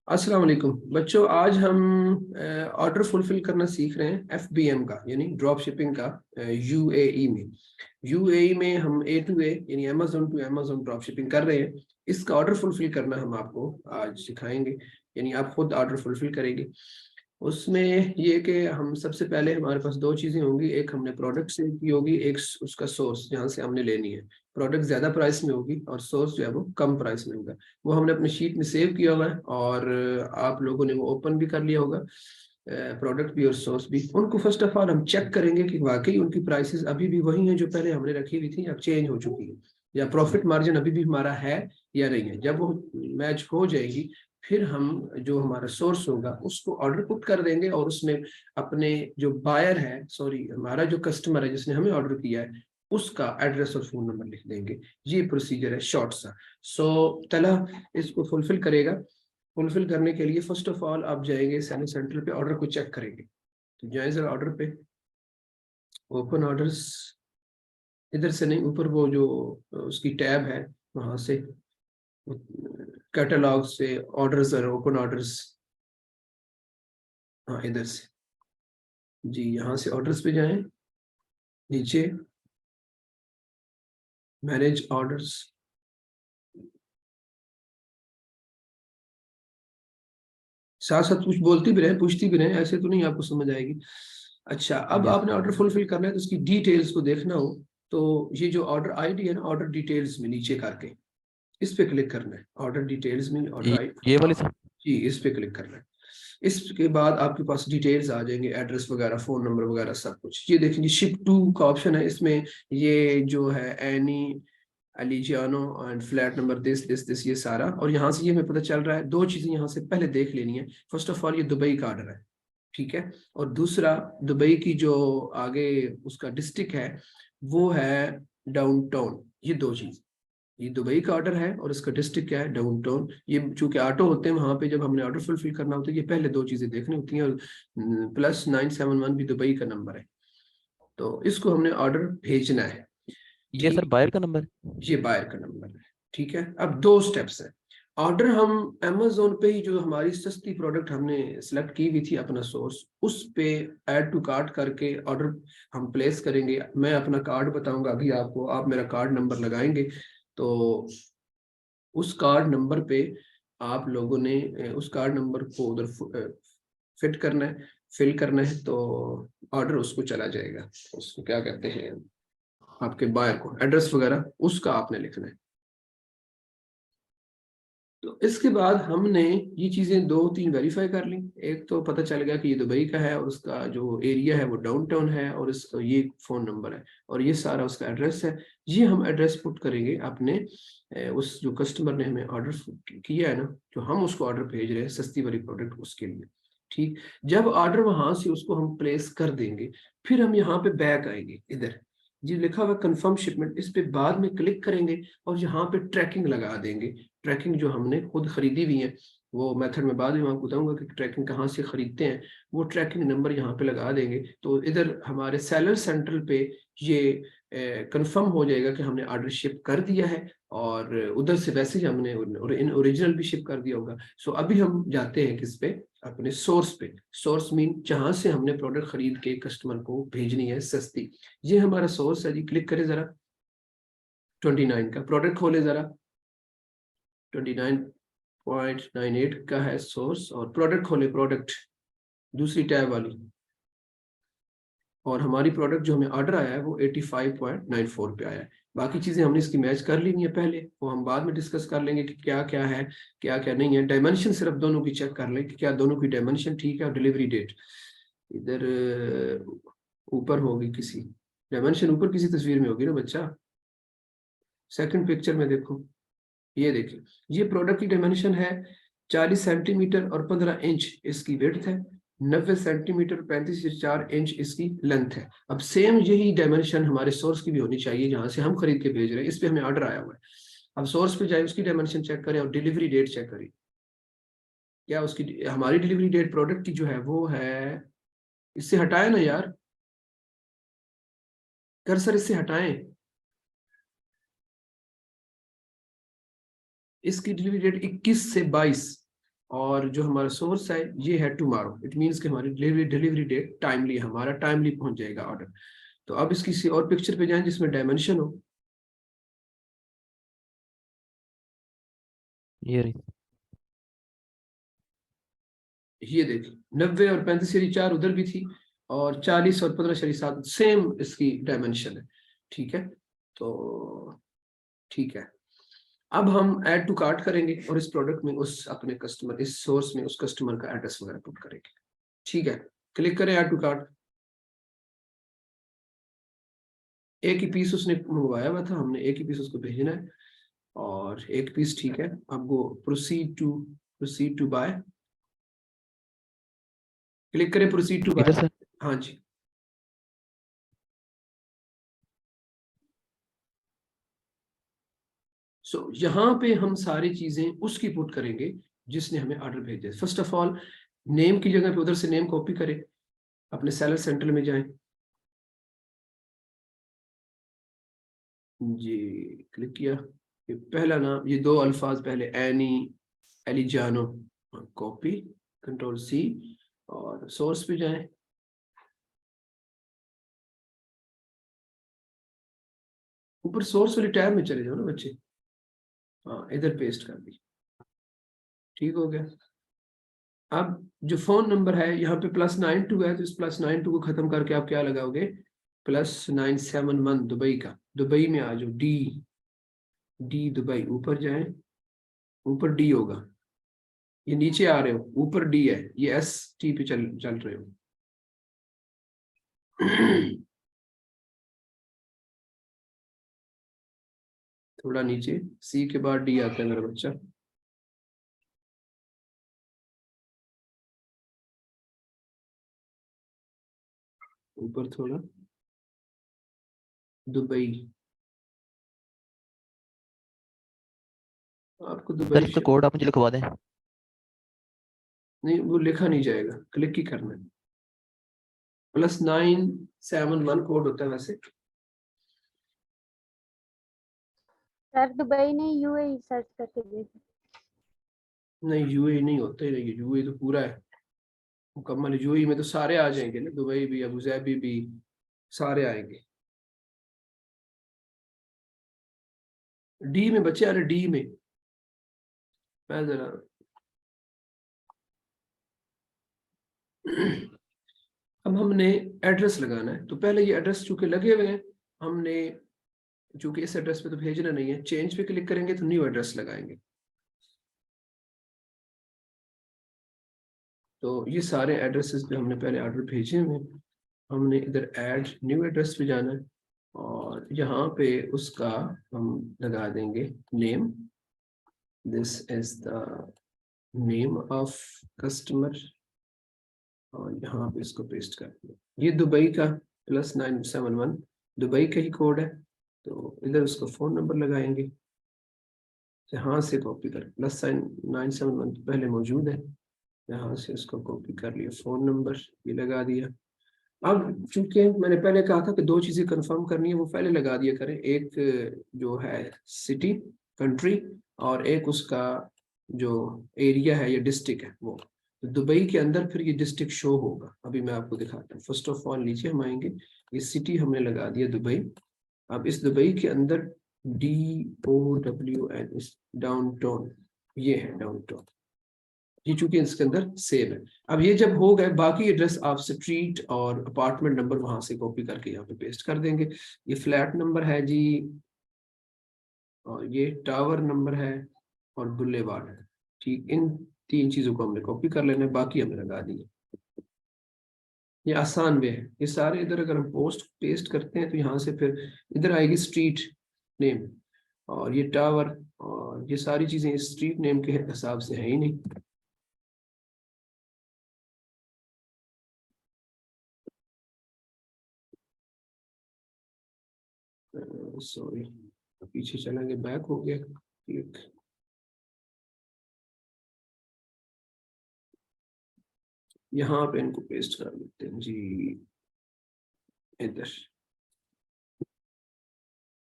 अस्सलाम वालेकुम बच्चों। आज हम ऑर्डर फुलफिल करना सीख रहे हैं FBM का, यानी ड्रॉप शिपिंग का। UAE में हम A to A यानी Amazon to Amazon drop shipping कर रहे हैं। इसका ऑर्डर फुलफिल करना हम आपको आज सिखाएंगे, यानी आप खुद ऑर्डर फुलफिल करेंगे। उसमें ये कि हम सबसे पहले हमारे पास दो चीज़ें होंगी, एक हमने प्रोडक्ट सेव की होगी, एक उसका सोर्स जहाँ से हमने लेनी है। प्रोडक्ट ज़्यादा प्राइस में होगी और सोर्स जो है वो कम प्राइस में होगा। वो हमने अपने शीट में सेव किया हुआ है और आप लोगों ने वो ओपन भी कर लिया होगा, प्रोडक्ट भी और सोर्स भी। उनको फर्स्ट ऑफ ऑल हम चेक करेंगे कि वाकई उनकी प्राइसेस अभी भी वही हैं जो पहले हमने रखी हुई थी, अब चेंज हो चुकी है, या प्रॉफिट मार्जिन अभी भी हमारा है या नहीं है। जब वो मैच हो जाएगी फिर हम जो हमारा सोर्स होगा उसको ऑर्डर पुट कर देंगे और उसमें अपने जो बायर है, सॉरी हमारा जो कस्टमर है जिसने हमें ऑर्डर किया है, उसका एड्रेस और फोन नंबर लिख देंगे। ये प्रोसीजर है शॉर्ट सा। सो तला इसको फुलफिल करेगा। फुलफिल करने के लिए फर्स्ट ऑफ ऑल आप जाएंगे सैनी सेंटर पे, ऑर्डर को चेक करेंगे। तो जाए जरा ऑर्डर पे, ओपन ऑर्डर्स, इधर से नहीं, ऊपर वो जो उसकी टैब है वहां से, कैटलॉग से ऑर्डर्स और ओपन ऑर्डर्स, हाँ इधर से जी, यहाँ से ऑर्डर्स पे जाएं, नीचे मैनेज ऑर्डर्स, साथ साथ कुछ बोलती भी रहे पूछती भी रहे, ऐसे तो नहीं आपको समझ आएगी। अच्छा, अब यस आपने ऑर्डर फुलफिल करना है तो उसकी डिटेल्स को देखना हो तो ये जो ऑर्डर आईडी है ना, ऑर्डर डिटेल्स में नीचे करके इस पे क्लिक करना है। ऑर्डर डिटेल्स में ऑर्डर आई, ये वाली सर। जी इस पे क्लिक करना है। इसके बाद आपके पास डिटेल्स आ जाएंगे, एड्रेस वगैरह, फोन नंबर वगैरह सब कुछ। ये देखेंगे शिप टू का ऑप्शन है इसमें, ये जो है एनी अलीजियानो and flat number this this this, ये सारा। और यहाँ से ये हमें पता चल रहा है, दो चीजें यहाँ से पहले देख लेनी है। फर्स्ट ऑफ ऑल ये दुबई का ऑर्डर है, ठीक है। और दूसरा, दुबई की जो आगे उसका डिस्ट्रिक्ट है वो है डाउनटाउन। ये दो चीज, ये दुबई का ऑर्डर है और इसका डिस्ट्रिक्ट क्या है, डाउनटाउन। ये चूंकि ऑटो होते हैं वहां पे, जब हमने ऑर्डर फुलफिल करना होता है ये पहले दो चीजें देखनी होती हैं। और +971 भी दुबई का नंबर है, तो इसको हमने ऑर्डर भेजना है। ये सर ठीक, बायर का नंबर है। ये बायर का नंबर है, ठीक है। अब दो स्टेप्स हैं। ऑर्डर हम अमेजोन पे ही, जो हमारी सस्ती प्रोडक्ट हमने सेलेक्ट की हुई थी अपना सोर्स, उस पे ऐड टू कार्ट करके ऑर्डर हम प्लेस करेंगे। मैं अपना कार्ड बताऊंगा अभी आपको, आप मेरा कार्ड नंबर लगाएंगे तो उस कार्ड नंबर पे आप लोगों ने उस कार्ड नंबर को उधर फिट करना है, फिल करना है, तो ऑर्डर उसको चला जाएगा। उसको क्या कहते हैं, आपके बायर को एड्रेस वगैरह उसका आपने लिखना है। तो इसके बाद हमने ये चीजें दो तीन वेरीफाई कर ली। एक तो पता चल गया कि ये दुबई का है और उसका जो एरिया है वो डाउनटाउन है, और इसका ये फोन नंबर है और ये सारा उसका एड्रेस है। ये हम एड्रेस पुट करेंगे अपने उस जो कस्टमर ने हमें ऑर्डर किया है ना, जो हम उसको ऑर्डर भेज रहे हैं सस्ती वाली प्रोडक्ट उसके लिए। ठीक, जब ऑर्डर वहां से उसको हम प्लेस कर देंगे, फिर हम यहाँ पे बैक आएंगे, इधर जी लिखा हुआ कंफर्म शिपमेंट, इस पे बाद में क्लिक करेंगे और यहाँ पे ट्रैकिंग लगा देंगे। ट्रैकिंग जो हमने खुद खरीदी हुई है, वो मेथड में बाद में आपको बताऊंगा कि ट्रैकिंग कहाँ से खरीदते हैं। वो ट्रैकिंग नंबर यहाँ पे लगा देंगे तो इधर हमारे सेलर सेंट्रल पे ये कंफर्म हो जाएगा कि हमने ऑर्डर शिप कर दिया है, और उधर से वैसे ही हमने ओरिजिनल भी शिप कर दिया होगा। सो अभी हम जाते हैं किस पे, अपने सोर्स पे। सोर्स मीन जहां से हमने प्रोडक्ट खरीद के कस्टमर को भेजनी है सस्ती। ये हमारा सोर्स है जी, क्लिक करें जरा। 29 का प्रोडक्ट खोले जरा, 29.98 का है सोर्स, और प्रोडक्ट खोले, प्रोडक्ट दूसरी टैब वाली, और हमारी प्रोडक्ट जो हमें ऑर्डर आया है वो 85.94 पे आया है। बाकी चीजें हमने इसकी मैच कर ली है पहले, वो हम बाद में डिस्कस कर लेंगे कि क्या क्या है क्या क्या नहीं है। डायमेंशन सिर्फ दोनों की चेक कर लें कि क्या दोनों की डायमेंशन ठीक है। और डिलीवरी डेट इधर ऊपर होगी, किसी डायमेंशन ऊपर किसी तस्वीर में होगी ना बच्चा, सेकंड पिक्चर में देखो। ये देखिए, ये प्रोडक्ट की डायमेंशन है 40 सेंटीमीटर और 15 इंच इसकी विड्थ है, 90 सेंटीमीटर 35 से 4 इंच इसकी लेंथ है। अब सेम यही डायमेंशन हमारे सोर्स की भी होनी चाहिए, जहां से हम खरीद के भेज रहे हैं, इस पे हमें ऑर्डर आया हुआ है। अब सोर्स पे जाए, उसकी डायमेंशन चेक करें और डिलीवरी डेट चेक करें। क्या उसकी, हमारी डिलीवरी डेट प्रोडक्ट की जो है वो है, इससे हटाए ना यार, कर्सर इससे हटाएं। इसकी डिलीवरी डेट 21 से 22, और जो हमारा सोर्स है ये है टुमारो। इट मीन्स कि हमारी डिलीवरी डेट टाइमली, हमारा टाइमली पहुंच जाएगा ऑर्डर। तो अब इसकी किसी और पिक्चर पे जाएं जिसमें डायमेंशन हो। ये रही। ये देखिए 90 और 35/4 उधर भी थी, और 40 और 15/7 सेम इसकी डायमेंशन है। ठीक है, तो ठीक है। अब हम ऐड टू कार्ट करेंगे और इस प्रोडक्ट में उस अपने कस्टमर, इस सोर्स में उस कस्टमर का एड्रेस वगैरह पुट करेंगे। ठीक है, क्लिक करें ऐड टू कार्ट। एक ही पीस उसने मंगवाया हुआ था, हमने एक ही पीस उसको भेजना है, और एक पीस ठीक है। अब वो प्रोसीड टू बाय, क्लिक करें प्रोसीड टू इधर बाय। से हाँ जी, सो यहाँ पे हम सारी चीजें उसकी पुट करेंगे जिसने हमें ऑर्डर भेजा। फर्स्ट ऑफ ऑल नेम की जगह पे उधर से नेम कॉपी करें, अपने सेलर सेंटर में जाएं जी, क्लिक किया। ये पहला नाम, ये दो अल्फाज पहले, एनी, एलिजानो, कॉपी, कंट्रोल सी, और सोर्स पे जाएं। ऊपर सोर्स वाली टैब में चले जाओ ना बच्चे। हाँ, इधर पेस्ट कर दी, ठीक हो गया। अब जो फोन नंबर है यहाँ पे +92 है, तो इस +92 को खत्म करके आप क्या लगाओगे, +971 दुबई का। दुबई में आ जाओ, डी दुबई, ऊपर जाएं, ऊपर डी होगा, ये नीचे आ रहे हो, ऊपर डी है, ये ST पे चल चल रहे हो। थोड़ा नीचे, C के बाद D आता है मेरा बच्चा। ऊपर थोड़ा, दुबई, आपको सर दुबई इसका कोड आप मुझे लिखवा दें। नहीं, वो लिखा नहीं जाएगा, क्लिक ही करना है। +971 कोड होता है वैसे। सर दुबई ने यूएई सर्च करके देखा। नहीं, UAE नहीं होता ही, नहीं, UAE तो पूरा है मुकम्मल। UAE में तो सारे आ जाएंगे ना, दुबई भी, अबू धाबी भी, सारे आएंगे। डी में बच्चे, अरे डी में, मैं जरा अब हमने एड्रेस लगाना है, तो पहले ये एड्रेस चूंकि लगे हुए हैं, हमने चूंकि इस एड्रेस पे तो भेजना नहीं है, चेंज पे क्लिक करेंगे तो न्यू एड्रेस लगाएंगे। तो ये सारे एड्रेसेस पे हमने पहले ऑर्डर भेजे हुए, हमने इधर ऐड न्यू एड्रेस पे जाना है, और यहाँ पे उसका हम लगा देंगे name, this is the name of customer, और यहाँ पे इसको पेस्ट कर दिया। ये दुबई का +971 दुबई का ही कोड है, तो इधर उसको फोन नंबर लगाएंगे, यहाँ से कॉपी कर, +971 पहले मौजूद है, यहाँ से उसको कॉपी कर लिया, फोन नंबर ये लगा दिया। अब चूंकि मैंने पहले कहा था कि दो चीजें कंफर्म करनी है, वो पहले लगा दिया करें, एक जो है सिटी, कंट्री, और एक उसका जो एरिया है या डिस्ट्रिक्ट है वो। तो दुबई के अंदर फिर ये डिस्ट्रिक्ट शो होगा, अभी मैं आपको दिखाता हूँ। फर्स्ट ऑफ ऑल नीचे हम आएंगे, ये सिटी हमने लगा दिया दुबई। अब इस दुबई के अंदर DOWN, डाउनटाउन, ये है डाउनटाउन, ये चूंकि इसके अंदर सेव है। अब ये जब हो गए, बाकी एड्रेस आप स्ट्रीट और अपार्टमेंट नंबर वहां से कॉपी करके यहाँ पे पेस्ट कर देंगे। ये फ्लैट नंबर है जी, और ये टावर नंबर है, और बुलेवार्ड है। ठीक, इन तीन चीजों को हमने कॉपी कर लेना है, बाकी हमने लगा दिए। ये आसान वे है, ये सारे इधर अगर हम पोस्ट पेस्ट करते हैं तो यहाँ से फिर इधर आएगी स्ट्रीट नेम, और ये टावर, और ये सारी चीजें स्ट्रीट नेम के हिसाब से है ही नहीं। सॉरी, पीछे चलेंगे, बैक हो गया, क्लिक। यहाँ पे इनको पेस्ट कर देते हैं जी, इधर,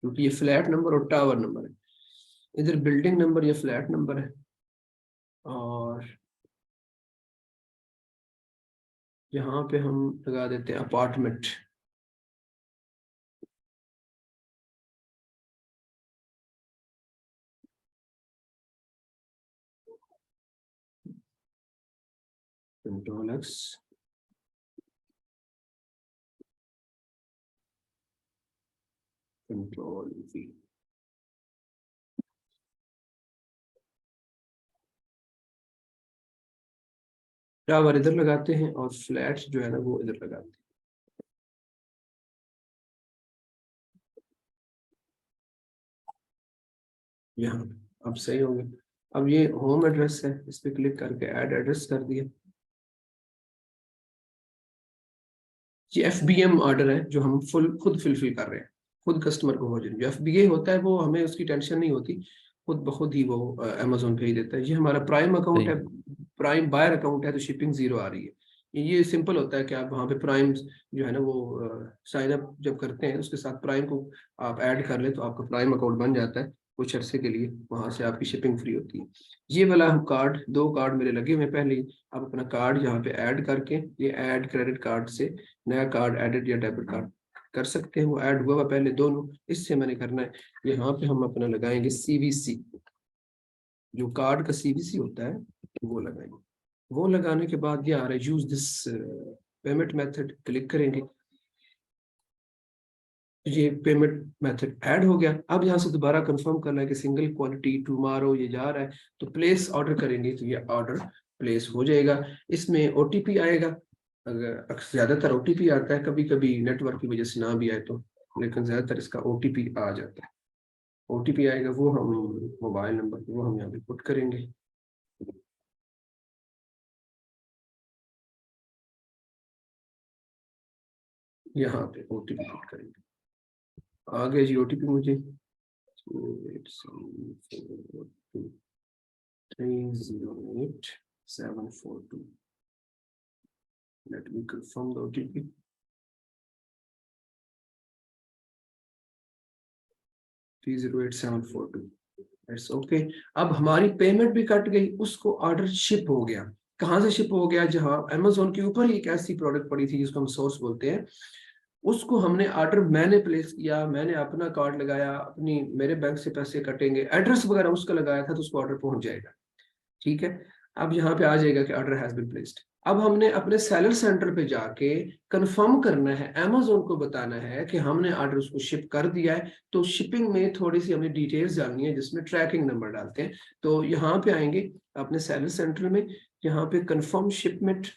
क्योंकि ये फ्लैट नंबर और टावर नंबर है, इधर बिल्डिंग नंबर या फ्लैट नंबर है, और यहाँ पे हम लगा देते हैं apartment. Control x, control we. Tower इधर लगाते हैं और फ्लैट जो है ना वो इधर लगाते हैं। यहाँ अब सही हो गया। अब ये होम एड्रेस है, इस पे क्लिक करके ऐड एड्रेस कर दिया। ये FBM ऑर्डर है जो हम खुद फिलफिल कर रहे हैं, खुद कस्टमर को हो जाए। जो FBA होता है वो हमें उसकी टेंशन नहीं होती, खुद ब खुद ही वो अमेजोन भेज देता है। ये हमारा प्राइम अकाउंट सही। है, प्राइम बायर अकाउंट है, तो शिपिंग 0 आ रही है। ये सिंपल होता है कि आप वहाँ पे प्राइम जो है ना वो साइन अप जब करते हैं उसके साथ प्राइम को आप ऐड कर ले तो आपका प्राइम अकाउंट बन जाता है कुछ अरसे के लिए, वहां से आपकी शिपिंग फ्री होती है। ये वाला हम कार्ड, 2 कार्ड मेरे लगे हुए पहले ही। आप अपना कार्ड यहाँ पे ऐड करके, ये ऐड क्रेडिट कार्ड से नया कार्ड एडिट या डेबिट कार्ड कर सकते हैं। वो ऐड हुआ पहले दोनों, इससे मैंने करना है। यहाँ पे हम अपना लगाएंगे CVC, जो कार्ड का CVC होता है वो लगाएंगे। वो लगाने के बाद ये आ रहा है use this payment method, click करेंगे। ये पेमेंट मेथड ऐड हो गया। अब यहाँ से दोबारा कंफर्म करना है कि सिंगल क्वांटिटी टुमारो ये जा रहा है, तो प्लेस ऑर्डर करेंगे तो ये ऑर्डर प्लेस हो जाएगा। इसमें OTP आएगा, अगर ज्यादातर OTP आता है, कभी कभी नेटवर्क की वजह से ना भी आए तो, लेकिन ज्यादातर इसका OTP आ जाता है। OTP आएगा, वो हम मोबाइल नंबर वो हम यहाँ पे पुट करेंगे। यहाँ पे OTP पुट करेंगे। आ गया जी OTP मुझे, 28742308742। Let me confirm the OTP. It's okay. अब हमारी पेमेंट भी कट गई, उसको ऑर्डर शिप हो गया। कहाँ से शिप हो गया? जहाँ अमेजोन के ऊपर ही एक ऐसी प्रोडक्ट पड़ी थी जिसको हम सोर्स बोलते हैं, उसको हमने ऑर्डर मैंने प्लेस किया, मैंने अपना कार्ड लगाया, अपनी मेरे बैंक से पैसे कटेंगे, एड्रेस वगैरह उसका लगाया था, तो उसको ऑर्डर पहुंच जाएगा। ठीक है, अब यहाँ पे आ जाएगा कि ऑर्डर हैज बीन प्लेस्ड। अब हमने अपने सेलर सेंटर पे जाके कंफर्म करना है, अमेजोन को बताना है कि हमने ऑर्डर उसको शिप कर दिया है। तो शिपिंग में थोड़ी सी हमें डिटेल्स डालनी है जिसमें ट्रैकिंग नंबर डालते हैं। तो यहाँ पे आएंगे अपने सेलर सेंटर में, यहाँ पे कंफर्म शिपमेंट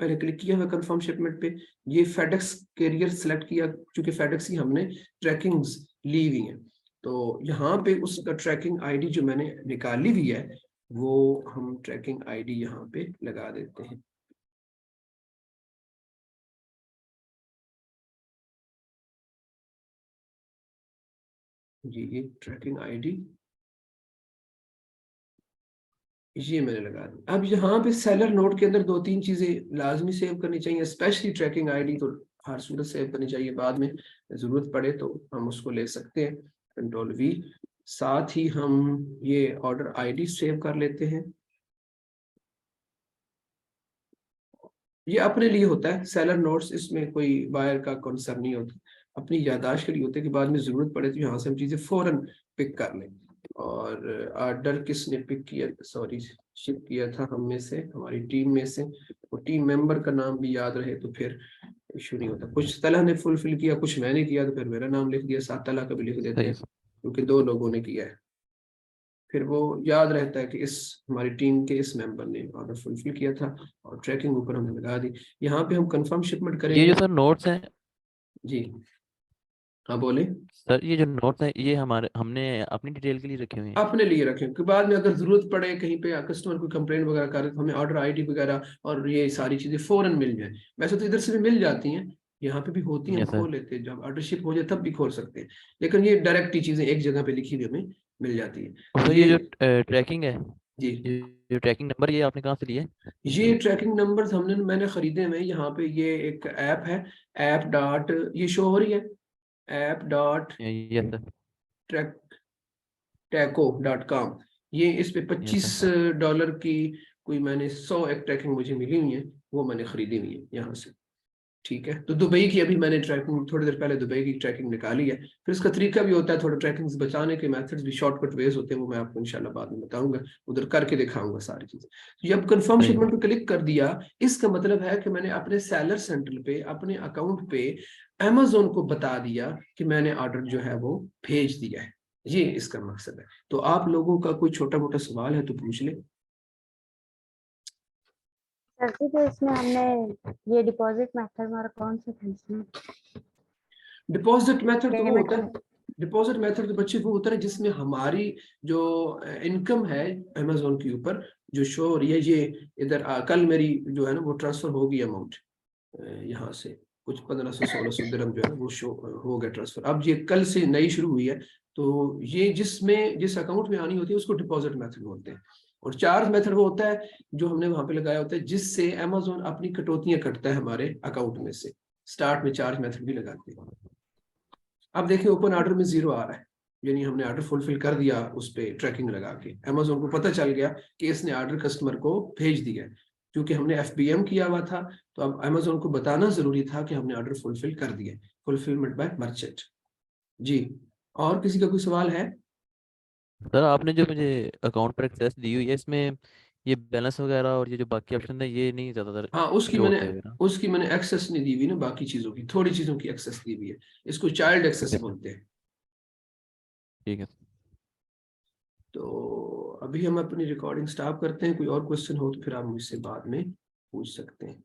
पहले क्लिक किया हुआ, कंफर्म शिपमेंट पे ये फेडेक्स कैरियर सेलेक्ट किया, क्योंकि फेडेक्स ही हमने ट्रैकिंग्स ली हुई है। तो यहाँ पे उसका ट्रैकिंग आईडी जो मैंने निकाली हुई है वो हम ट्रैकिंग आईडी यहाँ पे लगा देते हैं। ये ट्रैकिंग आईडी ये मैंने लगा दी। अब यहाँ पे सेलर नोट के अंदर 2-3 चीजें लाजमी सेव करनी चाहिए, स्पेशली ट्रैकिंग आईडी तो हर सूरत सेव करनी चाहिए, बाद में जरूरत पड़े तो हम उसको ले सकते हैं, कंट्रोल V। साथ ही हम ये ऑर्डर आईडी सेव कर लेते हैं। ये अपने लिए होता है सेलर नोट्स, इसमें कोई बायर का कंसर्न नहीं होता, अपनी याददाश्त के लिए होता है कि बाद में जरूरत पड़े तो यहाँ से हम चीजें फौरन पिक कर लें। और ऑर्डर किसने पिक किया, सॉरी शिप किया था हम में से, हमारी टीम में से, वो टीम मेंबर का नाम भी याद रहे तो फिर इशू नहीं होता। कुछ तला ने फुलफिल किया, कुछ मैंने किया, तो फिर मेरा नाम लिख दिया, साथ तला का भी लिख देते हैं सही। क्योंकि 2 लोगों ने किया है, फिर वो याद रहता है कि इस हमारी टीम के इस मेंबर ने ऑर्डर फुलफिल किया था। और ट्रैकिंग ऊपर हमने लगा दी। यहाँ पे हम कंफर्म शिपमेंट ये करेंगे जो सर नोट्स हैं, जी। हाँ बोले। सर ये जो नोट्स हैं ये हमारे हमने अपनी डिटेल के लिए रखे हुए हैं। अपने लिए रखें कि बाद में अगर जरूरत पड़े, कहीं पे कस्टमर कोई कंप्लेंट वगैरह करे तो हमें ऑर्डर आईडी वगैरह और ये सारी चीजें फौरन मिल जाए। वैसे तो इधर से भी मिल जाती हैं, यहाँ पे भी होती हैं, हम यस सर। खोल लेते हैं, जब ऑर्डर शिप हो जाए तब भी खोल सकते हैं, लेकिन ये डायरेक्ट ही चीजें एक जगह पे लिखी हुई हमें मिल जाती है। और तो सर ये ये जो ट्रैकिंग है, जी, ये जो ट्रैकिंग नंबर ये आपने कहाँ से लिए? ये ट्रैकिंग नंबर्स मैंने खरीदे हुए हैं। यहाँ पे ये एक ऐप है, ऐप डॉट, ये शो हो रही है, app dot yes sir. Track टैको.com। ये इस पे यस सर। $25 की कोई मैंने 100 एक ट्रैकिंग मुझे मिली हुई है। वो मैंने खरीदी हुई है यहाँ से, ठीक है। तो दुबई की अभी मैंने ट्रैकिंग थोड़ी देर पहले दुबई की ट्रैकिंग निकाली है। फिर इसका तरीका भी होता है, थोड़ा ट्रैकिंग बचाने के मेथड्स भी, शॉर्टकट वेज होते हैं, वो मैं आपको इंशाल्लाह बाद में बताऊंगा, उधर करके दिखाऊंगा सारी चीजें। तो जब कंफर्म सही है। शिपमेंट पे क्लिक कर दिया, इसका मतलब है कि मैंने अपने सेलर सेंटर पे, अपने अकाउंट पे अमेजोन को बता दिया कि मैंने ऑर्डर जो है वो भेज दिया है। ये इसका मकसद है। तो आप लोगों का कोई छोटा मोटा सवाल है तो पूछ ले। सर जी तो इसमें हमने ये डिपॉजिट मेथड हमारा कौन सा था इसमें? डिपॉजिट मेथड तो वो पेमेंट होता है, डिपॉजिट मेथड तो बच्चे वो होता है जिसमें हमारी जो इनकम है अमेजोन के ऊपर जो शो हो रही है, ये इधर कल मेरी जो है ना वो ट्रांसफर हो गई अमाउंट यहाँ से, कुछ 1500-1600 दिरहम जो है ना वो शो हो गया ट्रांसफर। अब ये कल से नई शुरू हुई है, तो ये जिस अकाउंट में आनी होती है उसको डिपॉजिट मेथड बोलते हैं। और चार्ज मेथड वो होता है जो हमने वहां पे लगाया होता है, जिससे अमेजोन अपनी कटौतियां कटता है हमारे अकाउंट में से। स्टार्ट में चार्ज मेथड भी लगाते हैं। अब देखिए ओपन ऑर्डर में 0 आ रहा है, यानी हमने ऑर्डर फुलफिल कर दिया उस पे ट्रैकिंग लगा के, अमेजोन को पता चल गया कि इसने ऑर्डर कस्टमर को भेज दिया है। क्योंकि हमने FBM किया हुआ था, तो अब अमेजोन को बताना जरूरी था कि हमने ऑर्डर फुलफिल कर दिया, फुलफिलमेंट बाय मर्चेंट। जी, और किसी का कोई सवाल है? सर आपने जो मुझे अकाउंट पर एक्सेस दी हुई है, इसमें ये बैलेंस वगैरह और ये जो बाकी ऑप्शन है ये नहीं ज़्यादातर हाँ, शो होते हैं ना? उसकी मैंने एक्सेस नहीं दी हुई ना, बाकी चीजों की, थोड़ी चीजों की एक्सेस दी हुई है। इसको चाइल्ड एक्सेस ठीक है। बोलते हैं। ठीक है। तो अभी हम अपनी रिकॉर्डिंग स्टॉप करते हैं। कोई और क्वेश्चन हो तो फिर आप मुझसे बाद में पूछ सकते हैं।